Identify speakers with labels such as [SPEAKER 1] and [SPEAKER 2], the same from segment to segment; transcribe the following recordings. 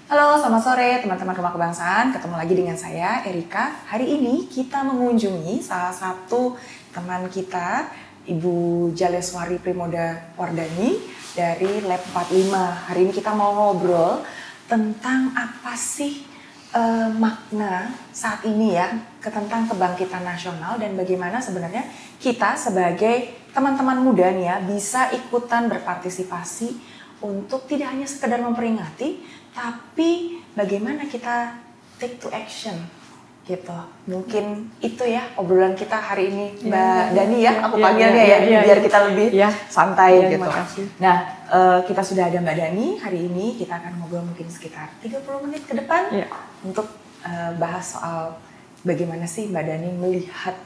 [SPEAKER 1] Halo, selamat sore teman-teman Rumah Kebangsaan. Ketemu lagi dengan saya, Erika. Hari ini kita mengunjungi salah satu teman kita, Ibu Jaleswari Primoda Wardani dari Lab 45. Hari ini kita mau ngobrol tentang apa sih makna saat ini ya, tentang kebangkitan nasional dan bagaimana sebenarnya kita sebagai teman-teman muda nih ya bisa ikutan berpartisipasi untuk tidak hanya sekedar memperingati, tapi bagaimana kita take to action gitu. Mungkin itu ya obrolan kita hari ini, Mbak Dani ya, aku panggilnya biar kita lebih santai gitu. Nah, kita sudah ada Mbak Dani, hari ini kita akan ngobrol mungkin sekitar 30 menit ke depan untuk bahas soal bagaimana sih Mbak Dani melihat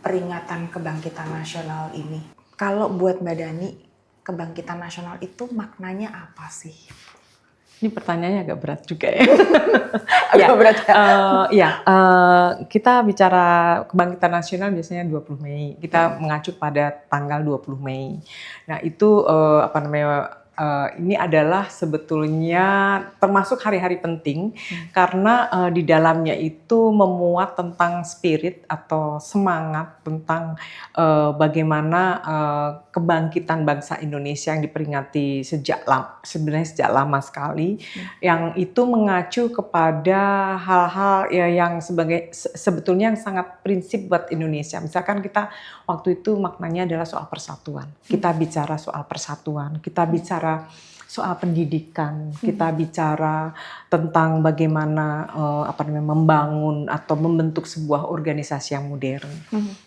[SPEAKER 1] peringatan kebangkitan nasional ini. Kalau buat Mbak Dani, kebangkitan nasional itu maknanya apa sih?
[SPEAKER 2] Ini pertanyaannya agak berat juga ya.
[SPEAKER 1] Agak berat ya?
[SPEAKER 2] Kita bicara kebangkitan nasional biasanya 20 Mei. Kita mengacu pada tanggal 20 Mei. Nah itu ini adalah sebetulnya termasuk hari-hari penting karena di dalamnya itu memuat tentang spirit atau semangat tentang bagaimana kebangkitan bangsa Indonesia yang diperingati sebenarnya sejak lama sekali, yang itu mengacu kepada hal-hal yang sebetulnya yang sangat prinsip buat Indonesia. Misalkan kita waktu itu maknanya adalah soal persatuan. Kita bicara soal persatuan, kita bicara soal pendidikan, kita bicara tentang bagaimana membangun atau membentuk sebuah organisasi yang modern.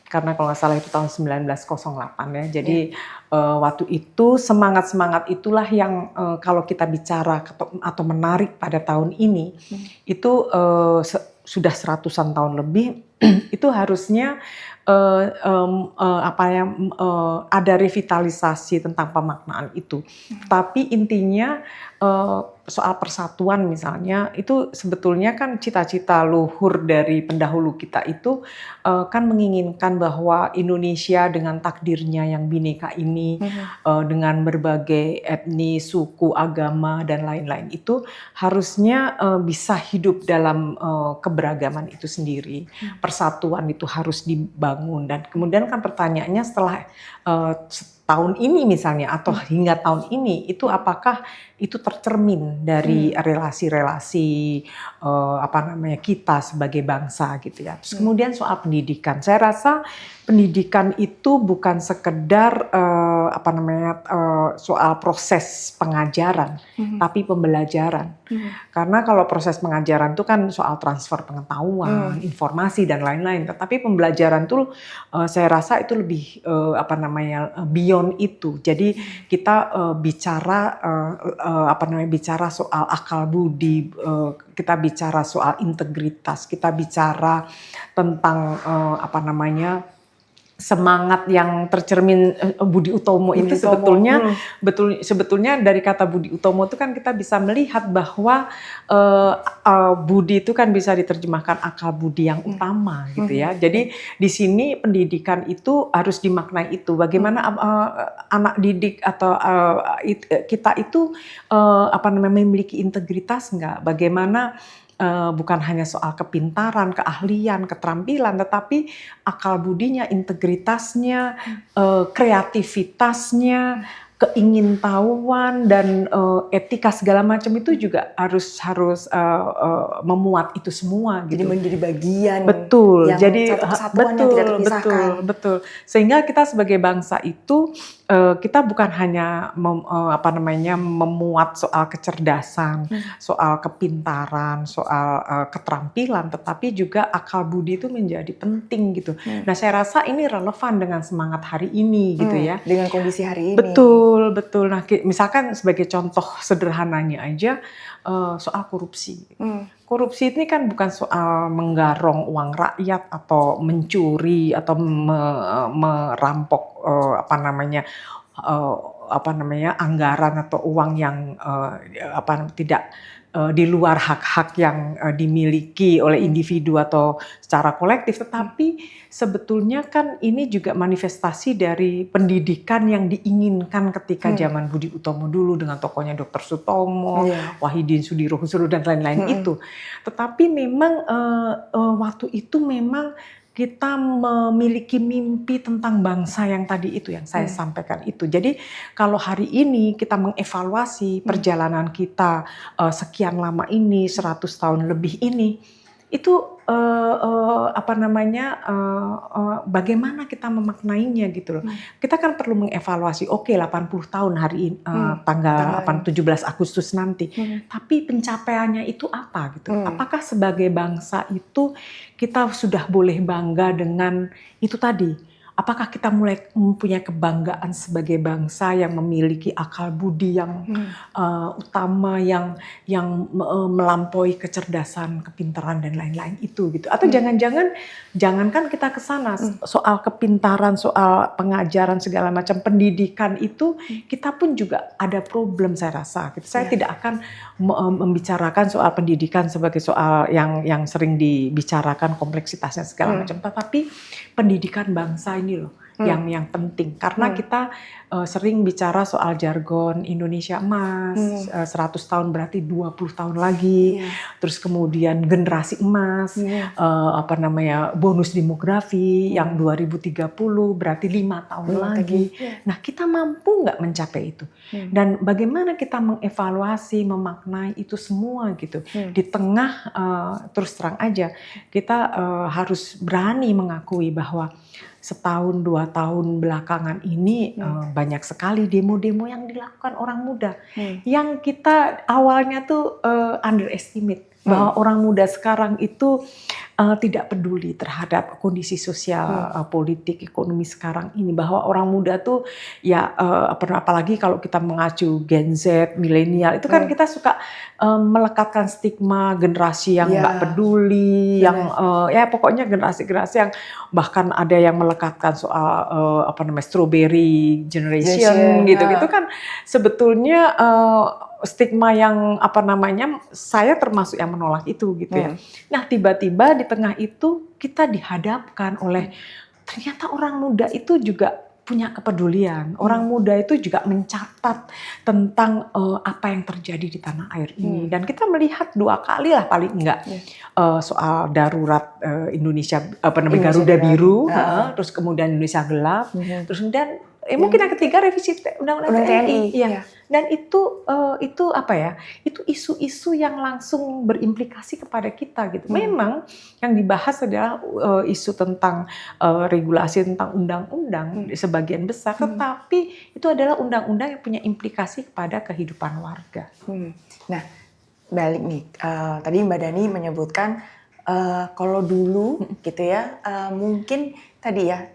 [SPEAKER 2] Karena kalau nggak salah itu tahun 1908 ya. Jadi waktu itu semangat itulah yang kalau kita bicara atau menarik pada tahun ini itu sudah 100-an tahun lebih itu harusnya ada revitalisasi tentang pemaknaan itu. Tapi intinya soal persatuan misalnya itu sebetulnya kan cita-cita luhur dari pendahulu kita itu kan menginginkan bahwa Indonesia dengan takdirnya yang bineka ini dengan berbagai etnis, suku, agama dan lain-lain itu harusnya bisa hidup dalam keberagaman itu sendiri. Persatuan itu harus dibangun dan kemudian kan pertanyaannya setelah tahun ini misalnya atau hingga tahun ini itu apakah itu tercermin dari relasi-relasi kita sebagai bangsa gitu ya. Terus kemudian soal pendidikan, saya rasa pendidikan itu bukan sekedar soal proses pengajaran, tapi pembelajaran. Karena kalau proses pengajaran itu kan soal transfer pengetahuan, informasi dan lain-lain. Tetapi pembelajaran itu saya rasa itu lebih beyond itu. Jadi kita bicara soal akal budi, kita bicara soal integritas, kita bicara tentang semangat yang tercermin Budi Utomo itu sebetulnya dari kata Budi Utomo itu kan kita bisa melihat bahwa budi itu kan bisa diterjemahkan akal budi yang utama gitu ya. Jadi di sini pendidikan itu harus dimaknai itu bagaimana anak didik atau kita itu memiliki integritas enggak, bagaimana bukan hanya soal kepintaran, keahlian, keterampilan, tetapi akal budinya, integritasnya, kreativitasnya, keingintahuan dan etika segala macam itu juga harus memuat itu semua gitu.
[SPEAKER 1] Jadi menjadi bagian
[SPEAKER 2] yang jadi
[SPEAKER 1] satu kesatuan yang tidak terpisahkan.
[SPEAKER 2] Betul. Sehingga kita sebagai bangsa itu kita bukan hanya memuat soal kecerdasan, soal kepintaran, soal keterampilan, tetapi juga akal budi itu menjadi penting gitu. Nah, saya rasa ini relevan dengan semangat hari ini gitu ya.
[SPEAKER 1] Dengan kondisi hari ini.
[SPEAKER 2] Betul. Nah, misalkan sebagai contoh sederhananya aja soal korupsi. Korupsi ini kan bukan soal menggarong uang rakyat atau mencuri atau merampok anggaran atau uang yang tidak di luar hak-hak yang dimiliki oleh individu atau secara kolektif, tetapi sebetulnya kan ini juga manifestasi dari pendidikan yang diinginkan ketika zaman Budi Utomo dulu dengan tokohnya Dr. Sutomo, Wahidin Sudirohusulu dan lain-lain itu. Tetapi memang waktu itu memang kita memiliki mimpi tentang bangsa yang tadi itu yang saya sampaikan itu. Jadi kalau hari ini kita mengevaluasi perjalanan kita sekian lama ini, 100 tahun lebih ini, itu bagaimana kita memaknainya gitu loh. Kita kan perlu mengevaluasi, 80 tahun hari ini, tanggal 17 Agustus nanti. Tapi pencapaiannya itu apa gitu? Apakah sebagai bangsa itu kita sudah boleh bangga dengan itu tadi? Apakah kita mulai mempunyai kebanggaan sebagai bangsa yang memiliki akal budi yang utama, yang melampaui kecerdasan, kepintaran dan lain-lain itu gitu? Atau jangankan kita ke sana, soal kepintaran, soal pengajaran segala macam pendidikan itu kita pun juga ada problem saya rasa. Gitu. Saya tidak akan membicarakan soal pendidikan sebagai soal yang sering dibicarakan kompleksitasnya segala macam, tetapi pendidikan bangsa ini loh yang penting, karena kita sering bicara soal jargon Indonesia emas, 100 tahun berarti 20 tahun lagi, terus kemudian generasi emas, bonus demografi yang 2030 berarti 5 tahun lagi. Nah, kita mampu nggak mencapai itu? Dan bagaimana kita mengevaluasi, memaknai itu semua gitu? Di tengah terus terang aja kita harus berani mengakui bahwa setahun 2 tahun belakangan ini banyak sekali demo-demo yang dilakukan orang muda yang kita awalnya tuh underestimate bahwa orang muda sekarang itu tidak peduli terhadap kondisi sosial, politik, ekonomi sekarang ini, bahwa orang muda tuh ya apalagi kalau kita mengacu Gen Z, milenial itu kan kita suka melekatkan stigma generasi yang nggak peduli, yang pokoknya generasi-generasi yang bahkan ada yang melekatkan soal strawberry generation gitu kan sebetulnya stigma yang saya termasuk yang menolak itu gitu ya. Nah, tiba-tiba di tengah itu kita dihadapkan oleh ternyata orang muda itu juga punya kepedulian. Orang muda itu juga mencatat tentang apa yang terjadi di tanah air ini. Dan kita melihat 2 kali lah paling enggak soal darurat Indonesia Garuda Biru, terus kemudian Indonesia Gelap, terus kemudian mungkin yang ketiga revisi Undang-Undang TNI. Iya. Dan itu itu isu-isu yang langsung berimplikasi kepada kita gitu. Memang yang dibahas adalah isu tentang regulasi tentang undang-undang sebagian besar, tetapi itu adalah undang-undang yang punya implikasi kepada kehidupan warga.
[SPEAKER 1] Nah, balik nih, tadi Mbak Dani menyebutkan kalau dulu gitu ya, mungkin tadi ya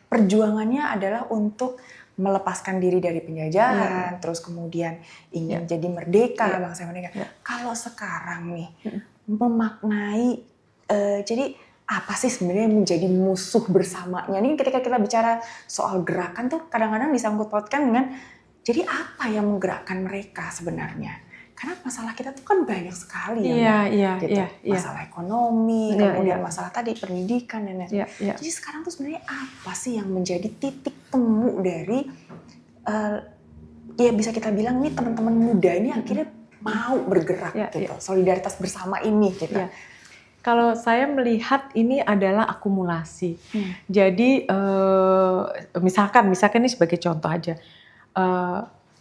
[SPEAKER 1] perjuangannya adalah untuk melepaskan diri dari penjajahan, terus kemudian ingin jadi merdeka, bangsa merdeka. Kalau sekarang nih memaknai, jadi apa sih sebenarnya yang menjadi musuh bersamanya? Ini ketika kita bicara soal gerakan tuh kadang-kadang disangkut pautkan dengan jadi apa yang menggerakkan mereka sebenarnya? Karena masalah kita tuh kan banyak sekali masalah ekonomi, kemudian masalah tadi pendidikan dan lain-lain. Jadi sekarang tuh sebenarnya apa sih yang menjadi titik temu dari bisa kita bilang nih teman-teman muda ini akhirnya mau bergerak gitu, solidaritas bersama ini gitu.
[SPEAKER 2] Kalau saya melihat ini adalah akumulasi. Jadi misalkan ini sebagai contoh aja.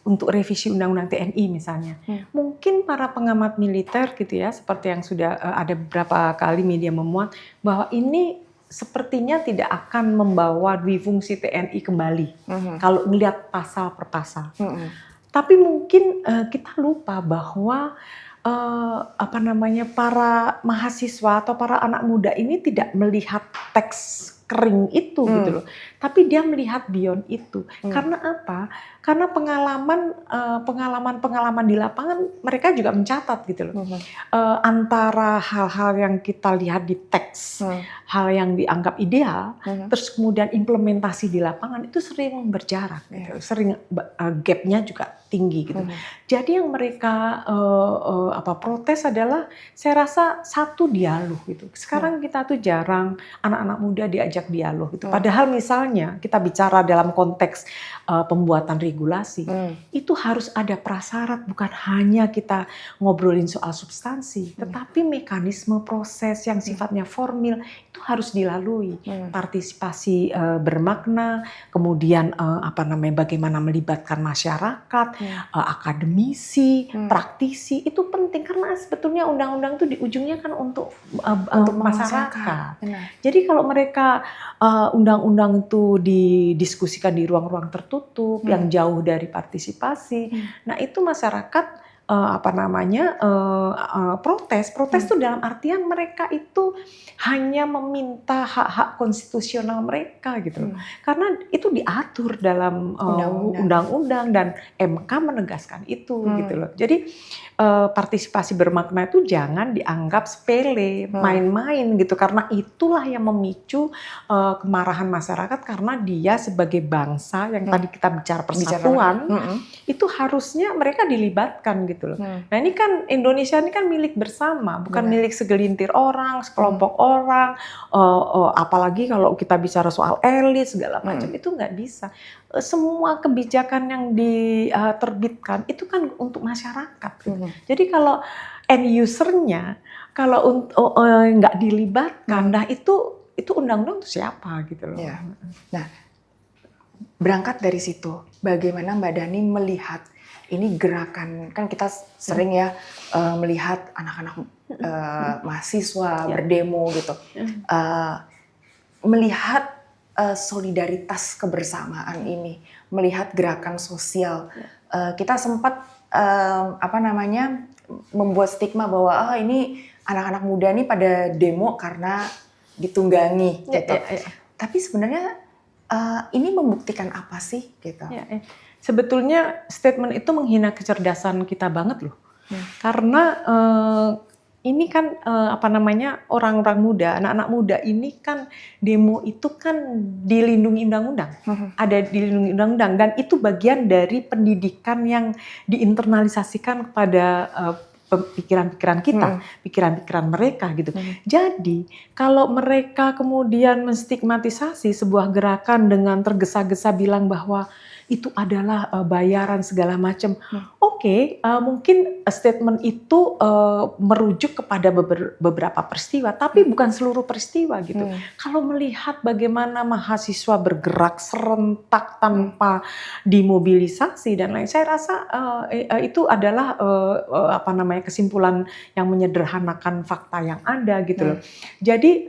[SPEAKER 2] Untuk revisi Undang-Undang TNI misalnya, mungkin para pengamat militer gitu ya, seperti yang sudah ada beberapa kali media memuat bahwa ini sepertinya tidak akan membawa difungsi TNI kembali kalau melihat pasal per pasal. Tapi mungkin kita lupa bahwa para mahasiswa atau para anak muda ini tidak melihat teks kering itu gitu loh. tapi dia melihat beyond itu. Karena apa? Karena pengalaman di lapangan mereka juga mencatat gitu loh. Antara hal-hal yang kita lihat di teks, hal yang dianggap ideal, terus kemudian implementasi di lapangan itu sering berjarak, gitu. Sering gapnya juga tinggi gitu. Jadi yang mereka protes adalah, saya rasa satu dialog gitu. Sekarang kita tuh jarang anak-anak muda diajak dialog gitu. Padahal misalnya kita bicara dalam konteks pembuatan regulasi, itu harus ada prasyarat, bukan hanya kita ngobrolin soal substansi, tetapi mekanisme proses yang sifatnya formil itu harus dilalui. Partisipasi bermakna, kemudian bagaimana melibatkan masyarakat, akademisi, praktisi, itu penting karena sebetulnya undang-undang itu di ujungnya kan untuk masyarakat. Jadi kalau mereka undang-undang itu didiskusikan di ruang-ruang tertutup yang jauh dari partisipasi, nah itu masyarakat protes itu dalam artian mereka itu hanya meminta hak-hak konstitusional mereka gitu, karena itu diatur dalam undang-undang dan MK menegaskan itu gitu loh. Jadi partisipasi bermakna itu jangan dianggap sepele, main-main gitu, karena itulah yang memicu kemarahan masyarakat karena dia sebagai bangsa yang tadi kita bicara persatuan, itu harusnya mereka dilibatkan gitu loh. Nah ini kan Indonesia ini kan milik bersama, bukan milik segelintir orang, sekelompok orang, apalagi kalau kita bicara soal elit segala macam, itu nggak bisa. Semua kebijakan yang diterbitkan itu kan untuk masyarakat. Jadi kalau end usernya kalau nggak dilibatkan, nah itu undang-undang itu siapa gitu loh.
[SPEAKER 1] Ya. Nah, berangkat dari situ, bagaimana Mbak Dani melihat ini gerakan, kan kita sering ya melihat anak-anak mahasiswa berdemo gitu, melihat solidaritas kebersamaan ini, melihat gerakan sosial, kita sempat membuat stigma bahwa ini anak-anak muda nih pada demo karena ditunggangi gitu. Tapi sebenarnya ini membuktikan apa sih gitu?
[SPEAKER 2] Sebetulnya statement itu menghina kecerdasan kita banget loh. Karena ini kan orang-orang muda, anak-anak muda ini kan demo itu kan dilindungi undang-undang. Ada dilindungi undang-undang dan itu bagian dari pendidikan yang diinternalisasikan kepada pikiran-pikiran kita, pikiran-pikiran mereka gitu. Jadi kalau mereka kemudian menstigmatisasi sebuah gerakan dengan tergesa-gesa bilang bahwa itu adalah bayaran segala macam. Oke, mungkin statement itu merujuk kepada beberapa peristiwa, tapi bukan seluruh peristiwa gitu. Kalau melihat bagaimana mahasiswa bergerak serentak tanpa dimobilisasi dan lain, saya rasa itu adalah kesimpulan yang menyederhanakan fakta yang ada gitu loh. Jadi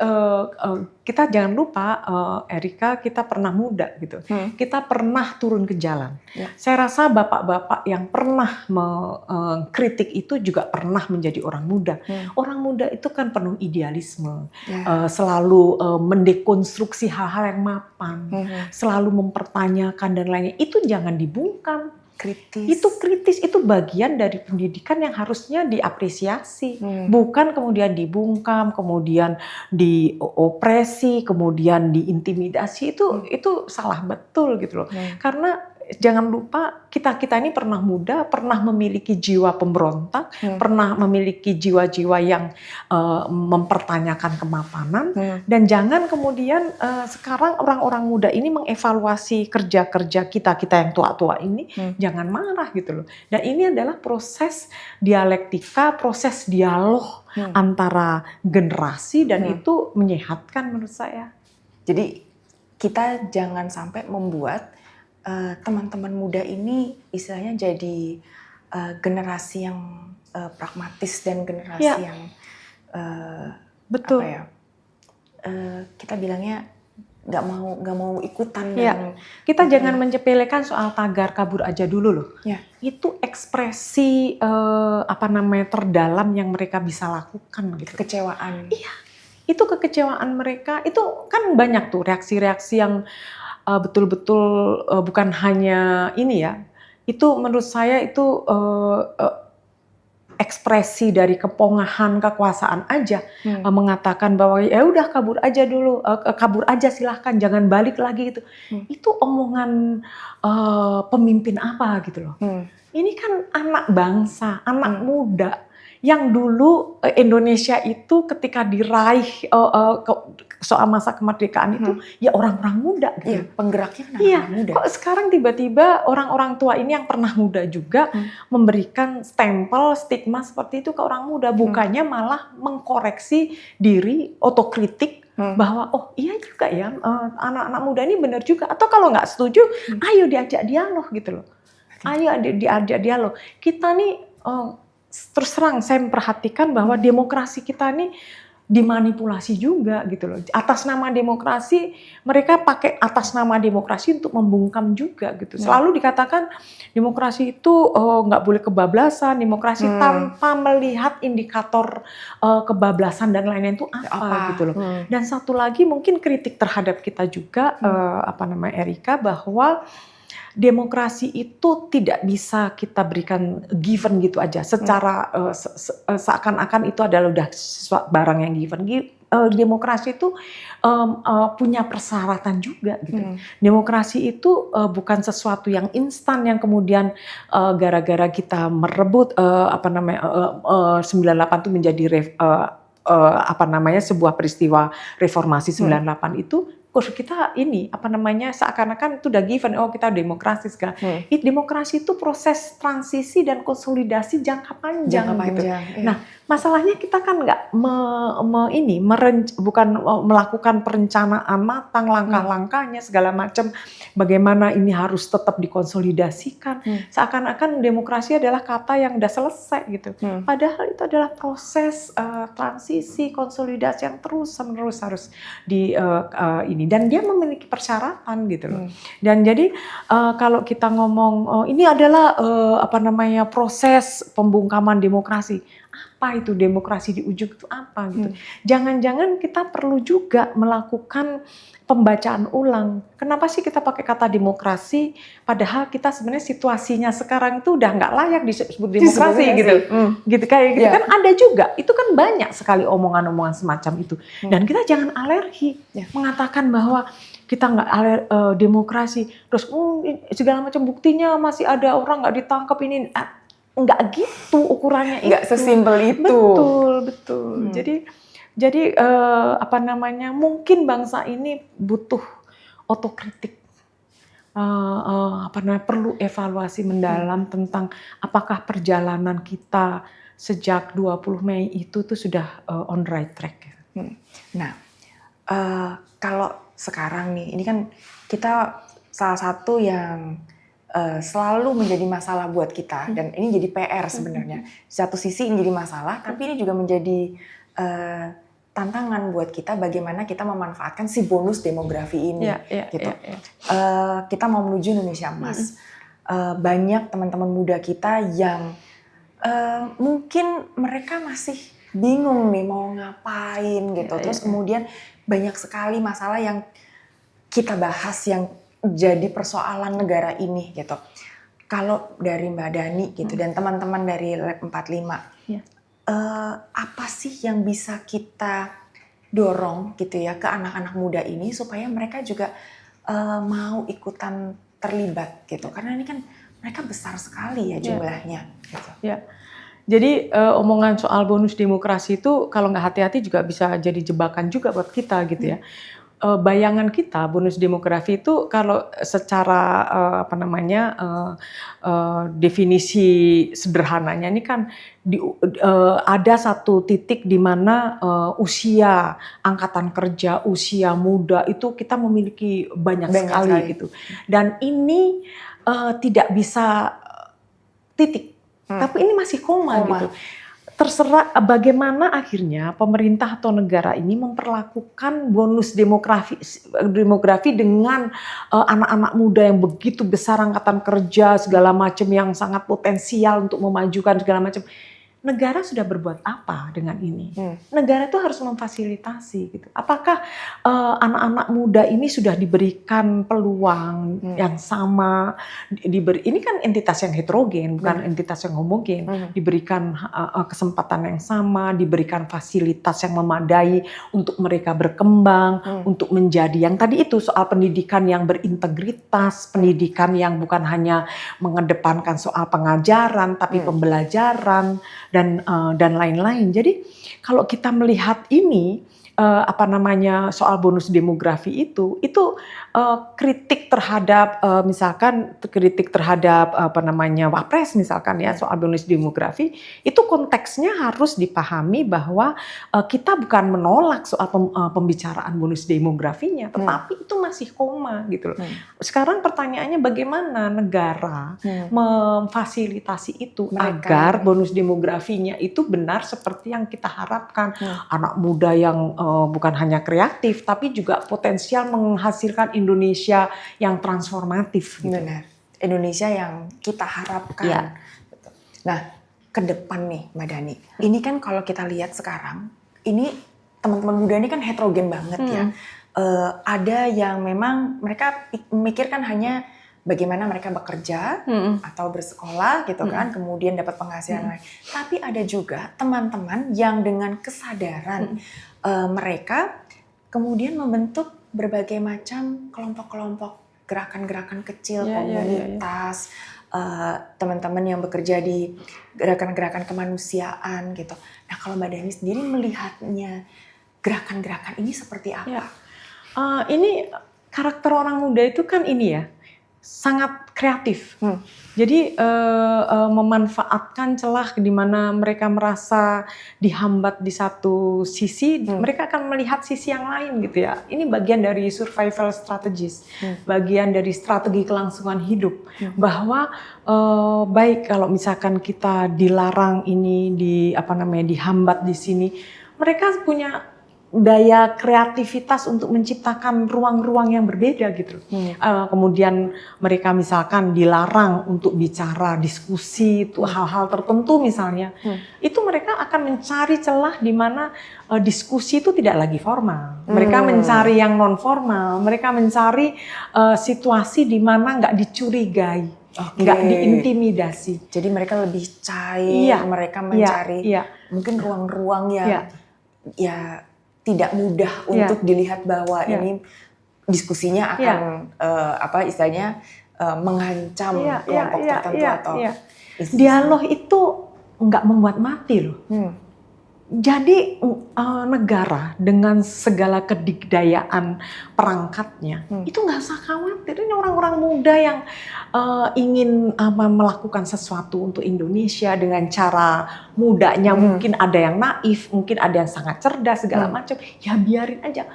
[SPEAKER 2] kita jangan lupa, Erika, kita pernah muda gitu. Kita pernah turun ke jalan. Saya rasa bapak-bapak yang pernah mengkritik itu juga pernah menjadi orang muda. Orang muda itu kan penuh idealisme, selalu mendekonstruksi hal-hal yang mapan, selalu mempertanyakan dan lainnya. Itu jangan dibungkam. Kritis itu bagian dari pendidikan yang harusnya diapresiasi, bukan kemudian dibungkam, kemudian diopresi, kemudian diintimidasi. Itu salah betul gitu loh. Karena jangan lupa kita ini pernah muda, pernah memiliki jiwa pemberontak, pernah memiliki jiwa-jiwa yang mempertanyakan kemapanan, dan jangan kemudian sekarang orang-orang muda ini mengevaluasi kerja-kerja kita yang tua-tua ini, jangan marah gitu loh. Dan ini adalah proses dialektika, proses dialog antara generasi dan itu menyehatkan menurut saya.
[SPEAKER 1] Jadi kita jangan sampai membuat teman-teman muda ini istilahnya jadi generasi yang pragmatis dan generasi yang
[SPEAKER 2] betul.
[SPEAKER 1] Kita bilangnya nggak mau ikutan.
[SPEAKER 2] Kita jangan mencepelekan soal tagar kabur aja dulu loh. Itu ekspresi terdalam yang mereka bisa lakukan gitu.
[SPEAKER 1] Kekecewaan.
[SPEAKER 2] Iya, itu kekecewaan mereka. Itu kan banyak tuh reaksi-reaksi yang betul-betul bukan hanya ini ya, itu menurut saya itu ekspresi dari kepongahan kekuasaan aja, mengatakan bahwa ya udah kabur aja dulu, kabur aja silahkan, jangan balik lagi itu. Itu omongan pemimpin apa gitu loh. Ini kan anak bangsa, anak muda yang dulu Indonesia itu ketika diraih soal masa kemerdekaan itu ya orang-orang muda gitu.
[SPEAKER 1] Iya, penggeraknya kan
[SPEAKER 2] Iya,
[SPEAKER 1] anak muda.
[SPEAKER 2] kok sekarang tiba-tiba orang-orang tua ini yang pernah muda juga memberikan stempel, stigma seperti itu ke orang muda, bukannya malah mengkoreksi diri, otokritik bahwa oh iya juga ya, anak-anak muda ini benar juga, atau kalau nggak setuju, ayo diajak dialog gitu loh. Ayo diajak dialog. Kita nih terus terang saya memperhatikan bahwa demokrasi kita nih dimanipulasi juga gitu loh. Atas nama demokrasi, mereka pakai atas nama demokrasi untuk membungkam juga gitu. Selalu dikatakan demokrasi itu nggak boleh kebablasan, demokrasi tanpa melihat indikator kebablasan dan lain-lain itu apa gitu loh. Dan satu lagi mungkin kritik terhadap kita juga, Erika, bahwa demokrasi itu tidak bisa kita berikan given gitu aja secara seakan-akan itu adalah udah barang yang given. Demokrasi itu punya persyaratan juga gitu. Demokrasi itu bukan sesuatu yang instan yang kemudian gara-gara kita merebut 98 itu menjadi sebuah peristiwa reformasi 98 itu. Kita ini seakan-akan itu udah given, oh kita demokrasi segala. Demokrasi itu proses transisi dan konsolidasi jangka panjang gitu.
[SPEAKER 1] Iya.
[SPEAKER 2] Nah, masalahnya kita kan nggak bukan melakukan perencanaan matang, langkah-langkahnya segala macam. Bagaimana ini harus tetap dikonsolidasikan. Seakan-akan demokrasi adalah kata yang udah selesai gitu. Padahal itu adalah proses transisi, konsolidasi yang terus-menerus harus dan dia memiliki persyaratan gitu loh. Dan jadi kalau kita ngomong ini adalah proses pembungkaman demokrasi. Apa itu demokrasi di ujung itu apa gitu. Jangan-jangan kita perlu juga melakukan pembacaan ulang. Kenapa sih kita pakai kata demokrasi padahal kita sebenarnya situasinya sekarang itu udah nggak layak disebut demokrasi gitu. Gitu kan ada juga. Itu kan banyak sekali omongan-omongan semacam itu. Dan kita jangan alergi mengatakan bahwa kita nggak demokrasi. Terus segala macam buktinya masih ada orang nggak ditangkap ini. Nggak gitu ukurannya.
[SPEAKER 1] Nggak sesimpel itu.
[SPEAKER 2] Betul. Jadi mungkin bangsa ini butuh otokritik, perlu evaluasi mendalam tentang apakah perjalanan kita sejak 20 Mei itu tuh sudah on right track.
[SPEAKER 1] Nah, kalau sekarang nih, ini kan kita salah satu yang selalu menjadi masalah buat kita, dan ini jadi PR sebenarnya. Di satu sisi ini jadi masalah, tapi ini juga menjadi tantangan buat kita bagaimana kita memanfaatkan si bonus demografi ini. Kita mau menuju Indonesia Emas. Banyak teman-teman muda kita yang mungkin mereka masih bingung nih mau ngapain gitu. Terus kemudian banyak sekali masalah yang kita bahas yang jadi persoalan negara ini gitu. Kalau dari Mbak Dani gitu dan teman-teman dari Lab 45, apa sih yang bisa kita dorong gitu ya ke anak-anak muda ini supaya mereka juga mau ikutan terlibat gitu, karena ini kan mereka besar sekali ya jumlahnya. Gitu.
[SPEAKER 2] Jadi omongan soal bonus demokrasi itu kalau nggak hati-hati juga bisa jadi jebakan juga buat kita gitu ya. Bayangan kita bonus demografi itu kalau secara definisi sederhananya ini kan ada satu titik di mana usia angkatan kerja, usia muda itu kita memiliki banyak sekali gitu. Dan ini tidak bisa titik, tapi ini masih koma. Gitu. Terserah bagaimana akhirnya pemerintah atau negara ini memperlakukan bonus demografi dengan anak-anak muda yang begitu besar angkatan kerja segala macam yang sangat potensial untuk memajukan segala macam. negara sudah berbuat apa dengan ini? Negara itu harus memfasilitasi gitu. Apakah anak-anak muda ini sudah diberikan peluang yang sama? Ini kan entitas yang heterogen, bukan entitas yang homogen. Diberikan kesempatan yang sama, diberikan fasilitas yang memadai untuk mereka berkembang, untuk menjadi yang tadi itu soal pendidikan yang berintegritas, pendidikan yang bukan hanya mengedepankan soal pengajaran, tapi pembelajaran dan lain-lain. Jadi kalau kita melihat ini soal bonus demografi itu kritik terhadap misalkan kritik terhadap Wapres misalkan ya soal bonus demografi itu konteksnya harus dipahami bahwa kita bukan menolak soal pembicaraan bonus demografinya, tetapi itu masih koma gitu loh. Sekarang pertanyaannya bagaimana negara memfasilitasi itu agar bonus demografinya itu benar seperti yang kita harapkan, anak muda yang bukan hanya kreatif tapi juga potensial menghasilkan Indonesia yang transformatif. Gitu.
[SPEAKER 1] Benar, Indonesia yang kita harapkan.
[SPEAKER 2] Ya.
[SPEAKER 1] Nah, ke depan nih Mbak Dani, ini kan kalau kita lihat sekarang, ini teman-teman muda ini kan heterogen banget ya. Ada yang memang mereka memikirkan hanya bagaimana mereka bekerja atau bersekolah gitu kan, kemudian dapat penghasilan lain. Tapi ada juga teman-teman yang dengan kesadaran mereka kemudian membentuk berbagai macam kelompok-kelompok, gerakan-gerakan kecil, komunitas, teman-teman yang bekerja di gerakan-gerakan kemanusiaan gitu. Nah kalau Mbak Dani sendiri melihatnya gerakan-gerakan ini seperti apa?
[SPEAKER 2] Ini karakter orang muda itu kan ini ya, sangat kreatif. Jadi memanfaatkan celah di mana mereka merasa dihambat di satu sisi, mereka akan melihat sisi yang lain gitu ya. Ini bagian dari survival strategies, bagian dari strategi kelangsungan hidup. Bahwa baik kalau misalkan kita dilarang ini, dihambat di sini, mereka punya daya kreativitas untuk menciptakan ruang-ruang yang berbeda gitu. Kemudian mereka misalkan dilarang untuk bicara, diskusi, itu hal-hal tertentu misalnya, itu mereka akan mencari celah di mana diskusi itu tidak lagi formal. Mereka mencari yang non formal, mereka mencari situasi di mana nggak dicurigai, nggak diintimidasi.
[SPEAKER 1] Jadi mereka lebih cair, mereka mencari mungkin ruang-ruang yang tidak mudah untuk dilihat bahwa ini diskusinya akan mengancam kelompok tertentu atau
[SPEAKER 2] dialog itu nggak membuat mati loh. Jadi negara dengan segala kedikdayaan perangkatnya itu nggak usah khawatir. Ini orang-orang muda yang ingin melakukan sesuatu untuk Indonesia dengan cara mudanya. Mungkin ada yang naif, mungkin ada yang sangat cerdas segala macam. Ya biarin aja.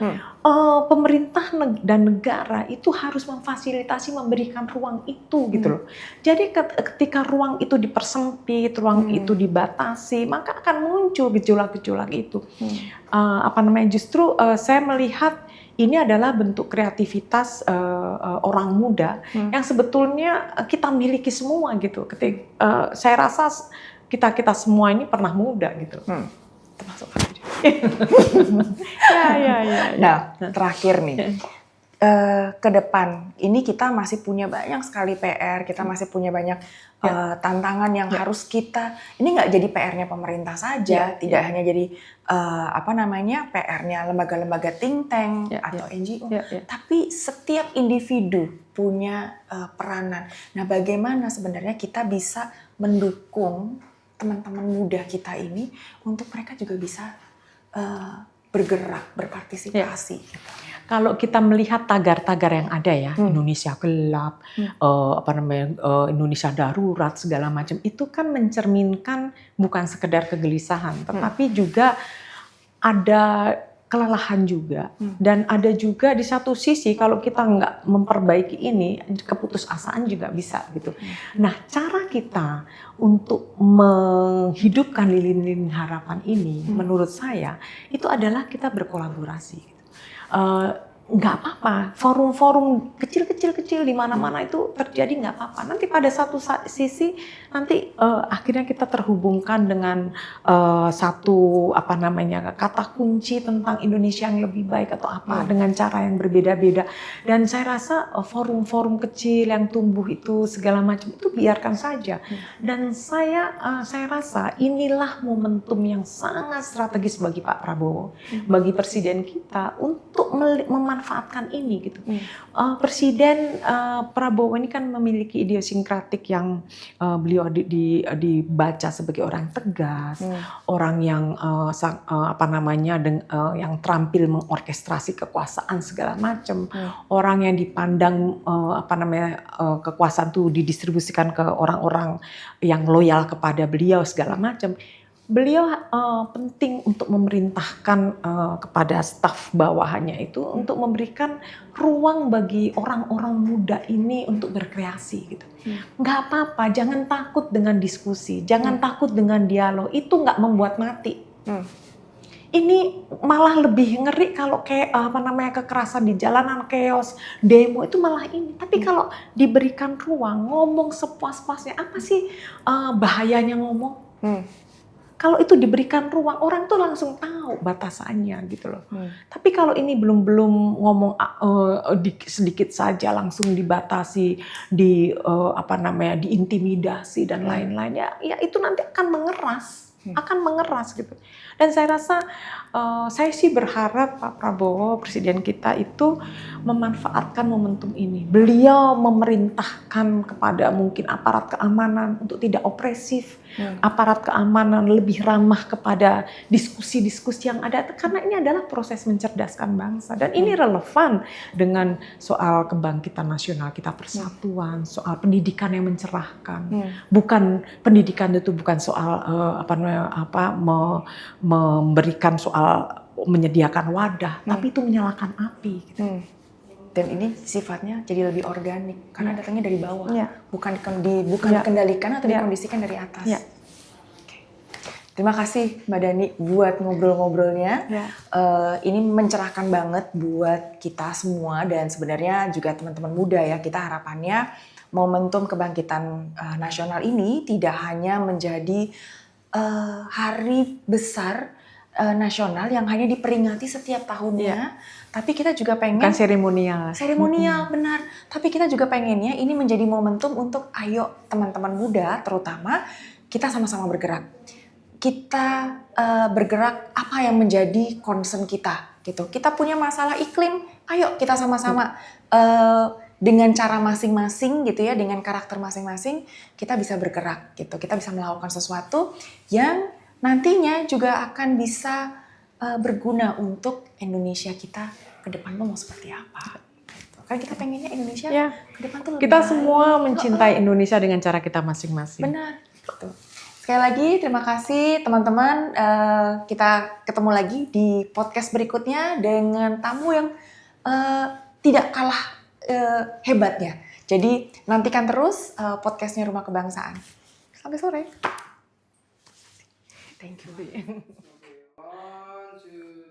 [SPEAKER 2] Pemerintah dan negara itu harus memfasilitasi, memberikan ruang itu gitu loh. Jadi ketika ruang itu dipersempit, ruang itu dibatasi, maka akan muncul gejolak-gejolak itu. Justru saya melihat ini adalah bentuk kreativitas orang muda yang sebetulnya kita miliki semua gitu. Saya rasa kita semua ini pernah muda gitu.
[SPEAKER 1] Termasuk aku juga. Nah, terakhir nih. Ke depan ini kita masih punya banyak sekali PR, kita masih punya banyak tantangan yang harus kita, ini nggak jadi PR-nya pemerintah saja, tidak hanya jadi PR-nya lembaga-lembaga think tank atau NGO, tapi setiap individu punya peranan. Nah, bagaimana sebenarnya kita bisa mendukung teman-teman muda kita ini untuk mereka juga bisa bergerak, berpartisipasi.
[SPEAKER 2] Kalau kita melihat tagar-tagar yang ada ya, Indonesia gelap, Indonesia darurat segala macam, itu kan mencerminkan bukan sekedar kegelisahan, tetapi juga ada kelelahan juga, dan ada juga di satu sisi kalau kita nggak memperbaiki ini, keputusasaan juga bisa gitu. Nah, cara kita untuk menghidupkan lilin-lilin harapan ini, menurut saya itu adalah kita berkolaborasi. nggak apa-apa, forum-forum kecil-kecil di mana-mana itu terjadi nggak apa-apa. Nanti pada satu sisi nanti akhirnya kita terhubungkan dengan satu apa namanya kata kunci tentang Indonesia yang lebih baik atau apa dengan cara yang berbeda-beda. Dan saya rasa forum-forum kecil yang tumbuh itu segala macam itu biarkan saja. Dan saya rasa inilah momentum yang sangat strategis bagi Pak Prabowo, bagi Presiden kita untuk memanfaatkan ini gitu. Presiden Prabowo ini kan memiliki idiosinkratik yang beliau dibaca sebagai orang tegas, orang yang yang terampil mengorkestrasi kekuasaan segala macam, orang yang dipandang kekuasaan itu didistribusikan ke orang-orang yang loyal kepada beliau segala macam. Beliau penting untuk memerintahkan kepada staf bawahannya itu untuk memberikan ruang bagi orang-orang muda ini untuk berkreasi gitu. Nggak apa-apa, jangan takut dengan diskusi, jangan takut dengan dialog, itu nggak membuat mati. Ini malah lebih ngeri kalau kayak kekerasan di jalanan, chaos, demo itu malah ini. Tapi kalau diberikan ruang, ngomong sepuas-puasnya, apa sih bahayanya ngomong? Kalau itu diberikan ruang, orang tuh langsung tahu batasannya gitu loh. Tapi kalau ini belum ngomong sedikit saja langsung dibatasi, diintimidasi dan lain-lain, ya itu nanti akan mengeras gitu. Dan saya rasa saya sih berharap Pak Prabowo, Presiden kita itu memanfaatkan momentum ini. Beliau memerintahkan kepada mungkin aparat keamanan untuk tidak opresif, aparat keamanan lebih ramah kepada diskusi-diskusi yang ada, karena ini adalah proses mencerdaskan bangsa. Dan ini relevan dengan soal kebangkitan nasional kita, persatuan, soal pendidikan yang mencerahkan. Bukan pendidikan itu bukan soal memberikan soal menyediakan wadah, tapi itu menyalakan api. Gitu.
[SPEAKER 1] Dan ini sifatnya jadi lebih organik karena datangnya dari bawah, bukan dikendalikan atau dikondisikan dari atas. Oke. Terima kasih Mbak Dani buat ngobrol-ngobrolnya. Ini mencerahkan banget buat kita semua dan sebenarnya juga teman-teman muda ya. Kita harapannya momentum kebangkitan nasional ini tidak hanya menjadi hari besar nasional yang hanya diperingati setiap tahunnya, tapi kita juga pengen
[SPEAKER 2] bukan seremonial.
[SPEAKER 1] Benar. Tapi kita juga pengennya ini menjadi momentum untuk ayo teman-teman muda, terutama kita sama-sama bergerak. Kita bergerak apa yang menjadi concern kita, gitu. Kita punya masalah iklim, ayo kita sama-sama dengan cara masing-masing gitu ya, dengan karakter masing-masing kita bisa bergerak gitu. Kita bisa melakukan sesuatu yang nantinya juga akan bisa berguna untuk Indonesia kita ke depan mau seperti apa. Gitu. Kan kita pengennya Indonesia ke depan tuh lebih
[SPEAKER 2] kita
[SPEAKER 1] baik.
[SPEAKER 2] semua mencintai Indonesia dengan cara kita masing-masing.
[SPEAKER 1] Benar. Gitu. Sekali lagi terima kasih teman-teman. Kita ketemu lagi di podcast berikutnya dengan tamu yang tidak kalah hebatnya. Jadi nantikan terus podcastnya Rumah Kebangsaan. Sampai sore. Thank you.
[SPEAKER 3] 1, 2